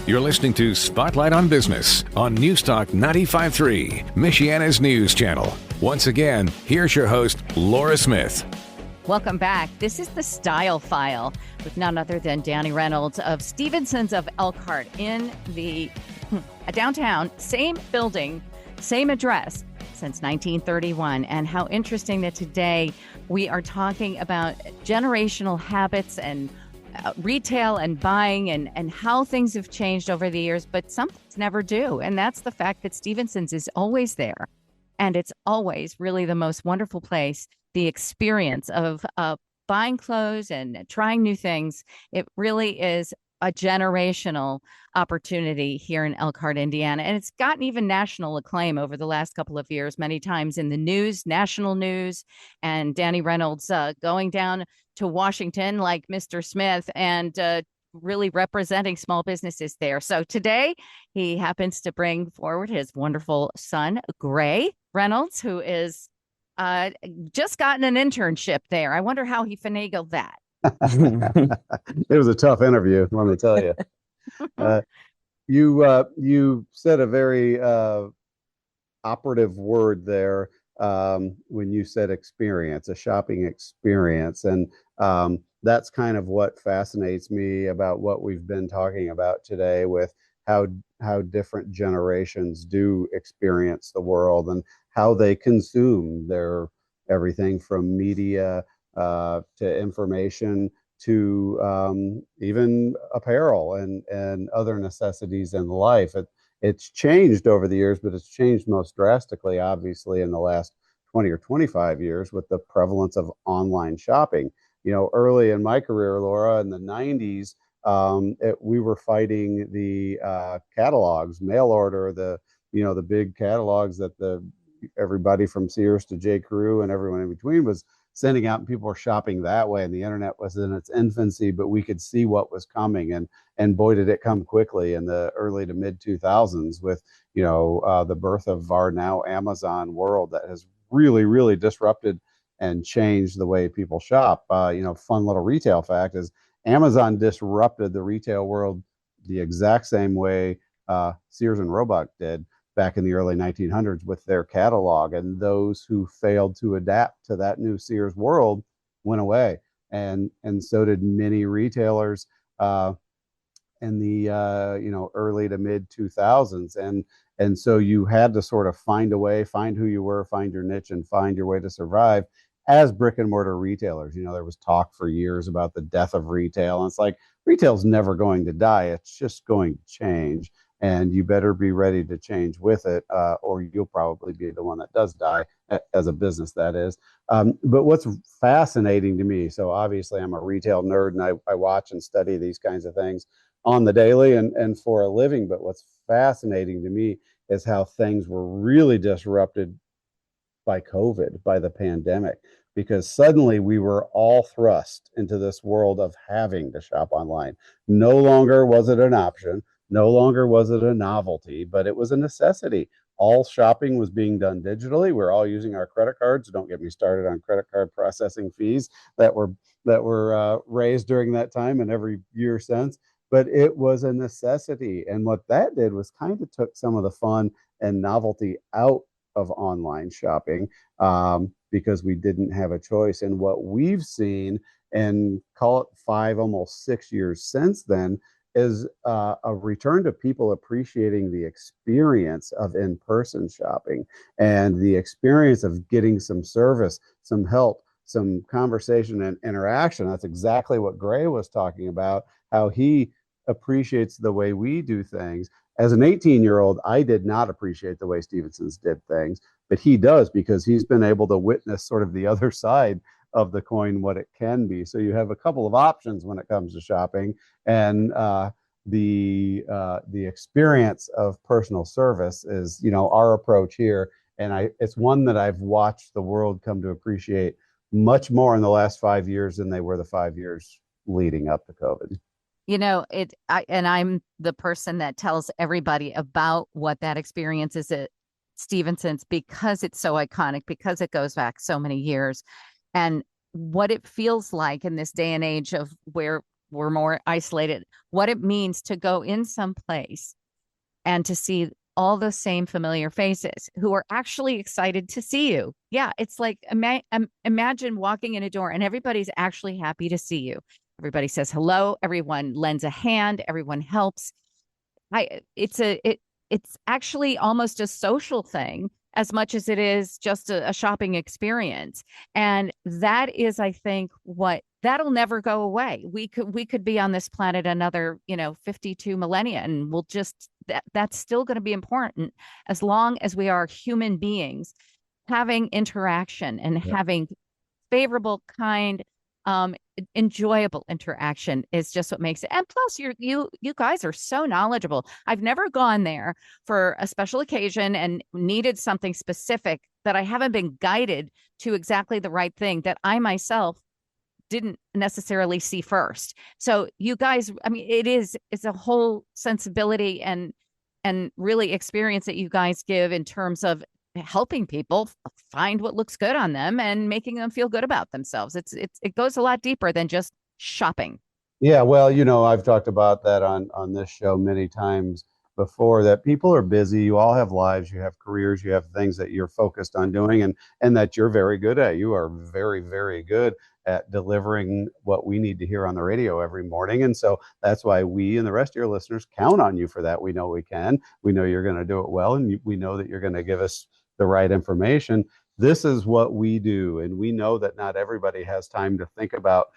You're listening to Spotlight on Business on Newstalk 95.3, Michiana's news channel. Once again, here's your host, Laura Smith. Welcome back. This is the Style File with none other than Danny Reynolds of Stephensons of Elkhart in the downtown, same building, same address since 1931. And how interesting that today we are talking about generational habits and retail and buying and how things have changed over the years, but some things never do. And that's the fact that Stephensons is always there. And it's always really the most wonderful place. The experience of buying clothes and trying new things, it really is a generational opportunity here in Elkhart, Indiana. And it's gotten even national acclaim over the last couple of years, many times in the news, national news, and Danny Reynolds going down to Washington like Mr. Smith and really representing small businesses there. So today he happens to bring forward his wonderful son, Gray Reynolds, who is just gotten an internship there. I wonder how he finagled that. It was a tough interview, let me tell you. You said a very operative word there when you said experience, a shopping experience. And that's kind of what fascinates me about what we've been talking about today with how different generations do experience the world and how they consume their everything from media to information to even apparel and other necessities in life. It's changed over the years, but it's changed most drastically, obviously, in the last 20 or 25 years with the prevalence of online shopping. You know, early in my career, Laura, in the 90s, we were fighting the catalogs, mail order, the big catalogs that everybody from Sears to J. Crew and everyone in between was sending out, and people were shopping that way. And the internet was in its infancy, but we could see what was coming, and boy, did it come quickly in the early to mid 2000s with the birth of our now Amazon world that has really, really disrupted and changed the way people shop. Fun little retail fact is Amazon disrupted the retail world the exact same way Sears and Roebuck did back in the early 1900s with their catalog, and those who failed to adapt to that new Sears world went away, and so did many retailers in the early to mid 2000s, and so you had to sort of find a way, find who you were, find your niche, and find your way to survive as brick and mortar retailers. There was talk for years about the death of retail, and it's like retail's never going to die; it's just going to change. And you better be ready to change with it, or you'll probably be the one that does die as a business, that is. But what's fascinating to me, so obviously I'm a retail nerd and I watch and study these kinds of things on the daily and for a living. But what's fascinating to me is how things were really disrupted by COVID, by the pandemic, because suddenly we were all thrust into this world of having to shop online. No longer was it an option. No longer was it a novelty, but it was a necessity. All shopping was being done digitally. We're all using our credit cards. Don't get me started on credit card processing fees that were raised during that time and every year since. But it was a necessity. And what that did was kind of took some of the fun and novelty out of online shopping because we didn't have a choice. And what we've seen, and call it 5, almost 6 years since then, is a return to people appreciating the experience of in-person shopping and the experience of getting some service, some help, some conversation and interaction. That's exactly what Gray was talking about, how he appreciates the way we do things. As an 18-year-old, I did not appreciate the way Stephensons did things, but he does, because he's been able to witness sort of the other side of the coin, what it can be. So you have a couple of options when it comes to shopping, and the experience of personal service is our approach here, and it's one that I've watched the world come to appreciate much more in the last 5 years than they were the 5 years leading up to COVID. And I'm the person that tells everybody about what that experience is at Stephensons, because it's so iconic, because it goes back so many years, and what it feels like in this day and age of where we're more isolated, what it means to go in someplace and to see all the same familiar faces who are actually excited to see you. Yeah, it's like imagine walking in a door and everybody's actually happy to see you. Everybody says hello, everyone lends a hand, everyone helps. It's actually almost a social thing as much as it is just a shopping experience. And that is, I think, what that'll never go away. We could be on this planet another, 52 millennia, and we'll just that's still going to be important as long as we are human beings having interaction and having favorable, kind, um, enjoyable interaction is just what makes it. And plus, you guys are so knowledgeable. I've never gone there for a special occasion and needed something specific that I haven't been guided to exactly the right thing that I myself didn't necessarily see first. So you guys, I mean, it's a whole sensibility and really experience that you guys give in terms of helping people find what looks good on them and making them feel good about themselves. It goes a lot deeper than just shopping. Yeah, well, I've talked about that on this show many times before, that people are busy. You all have lives, you have careers, you have things that you're focused on doing, and that you're very good at. You are very, very good at delivering what we need to hear on the radio every morning. And so that's why we and the rest of your listeners count on you for that. We know we can. We know you're going to do it well, and we know that you're going to give us the right information. This is what we do, and we know that not everybody has time to think about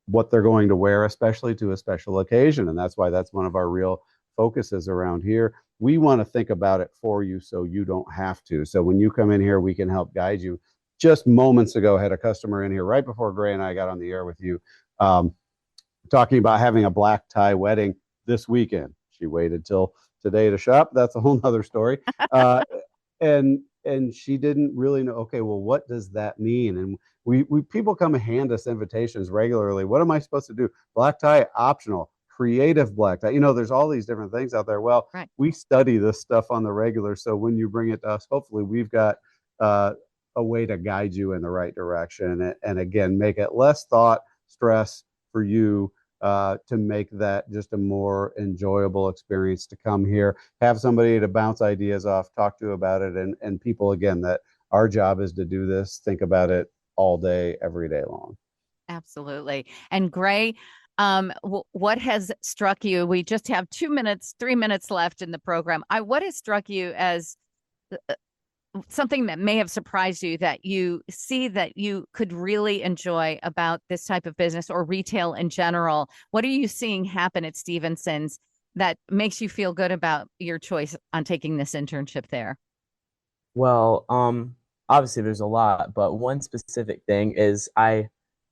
what they're going to wear, especially to a special occasion. And that's why that's one of our real focuses around here. We want to think about it for you so you don't have to. So when you come in here, we can help guide you. Just moments ago, I had a customer in here right before Gray and I got on the air with you, talking about having a black tie wedding this weekend. She waited till today to shop. That's a whole nother story. And she didn't really know, okay, well, what does that mean? And we people come and hand us invitations regularly. What am I supposed to do? Black tie optional, creative black tie. There's all these different things out there. Well, Right. We study this stuff on the regular. So when you bring it to us, hopefully we've got a way to guide you in the right direction. And again, make it less thought, stress for you, to make that just a more enjoyable experience to come here, have somebody to bounce ideas off, talk to about it, and people, again, that our job is to do this, think about it all day, every day long. Absolutely. And Gray, what has struck you? We just have 3 minutes left in the program. What has struck you as something that may have surprised you that you see that you could really enjoy about this type of business or retail in general? What are you seeing happen at Stephensons that makes you feel good about your choice on taking this internship there? Well, obviously there's a lot, but one specific thing is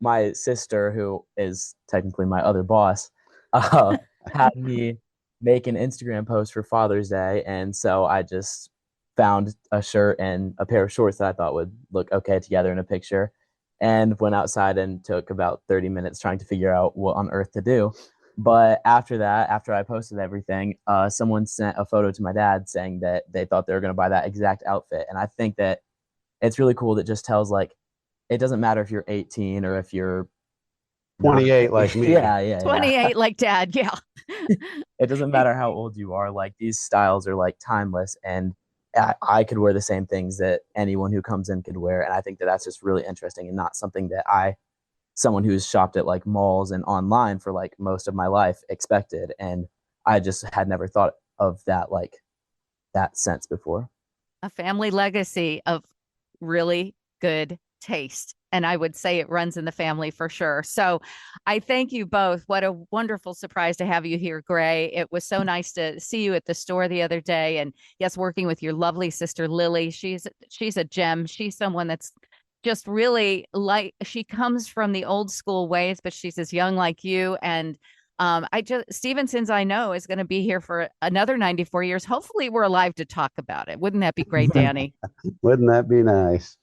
my sister, who is technically my other boss, had me make an Instagram post for Father's Day, and so I just found a shirt and a pair of shorts that I thought would look okay together in a picture, and went outside and took about 30 minutes trying to figure out what on earth to do. But after that, after I posted everything, someone sent a photo to my dad saying that they thought they were going to buy that exact outfit. And I think that it's really cool that just tells, like, it doesn't matter if you're 18 or if you're 28 like me. Yeah. 28 like Dad. Yeah. It doesn't matter how old you are. Like, these styles are like timeless, and I could wear the same things that anyone who comes in could wear. And I think that that's just really interesting and not something that someone who's shopped at like malls and online for like most of my life expected. And I just had never thought of that, like, that sense before. A family legacy of really good taste. And I would say it runs in the family for sure. So I thank you both. What a wonderful surprise to have you here, Gray. It was so nice to see you at the store the other day. And yes, working with your lovely sister, Lily. She's a gem. She's someone that's just really she comes from the old school ways, but she's as young like you. And Stephensons, I know, is going to be here for another 94 years. Hopefully we're alive to talk about it. Wouldn't that be great, Danny? Wouldn't that be nice?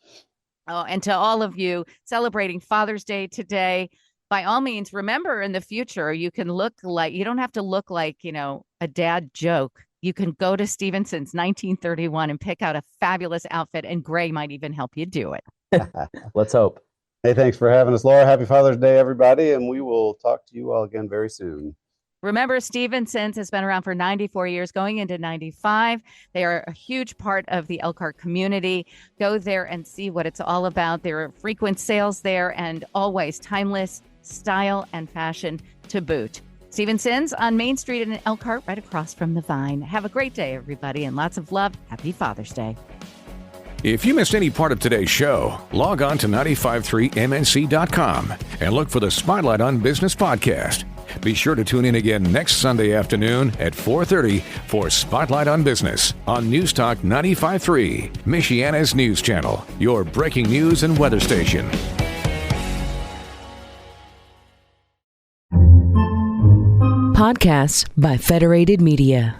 Oh, and to all of you celebrating Father's Day today, by all means, remember in the future, you don't have to look like, a dad joke. You can go to Stephenson's 1931 and pick out a fabulous outfit, and Gray might even help you do it. Let's hope. Hey, thanks for having us, Laura. Happy Father's Day, everybody, and we will talk to you all again very soon. Remember, Stephensons has been around for 94 years, going into 95. They are a huge part of the Elkhart community. Go there and see what it's all about. There are frequent sales there and always timeless style and fashion to boot. Stephensons on Main Street in Elkhart, right across from the Vine. Have a great day, everybody, and lots of love. Happy Father's Day. If you missed any part of today's show, log on to 953mnc.com and look for the Spotlight on Business podcast. Be sure to tune in again next Sunday afternoon at 4:30 for Spotlight on Business on News Talk 95.3, Michiana's news channel, your breaking news and weather station. Podcasts by Federated Media.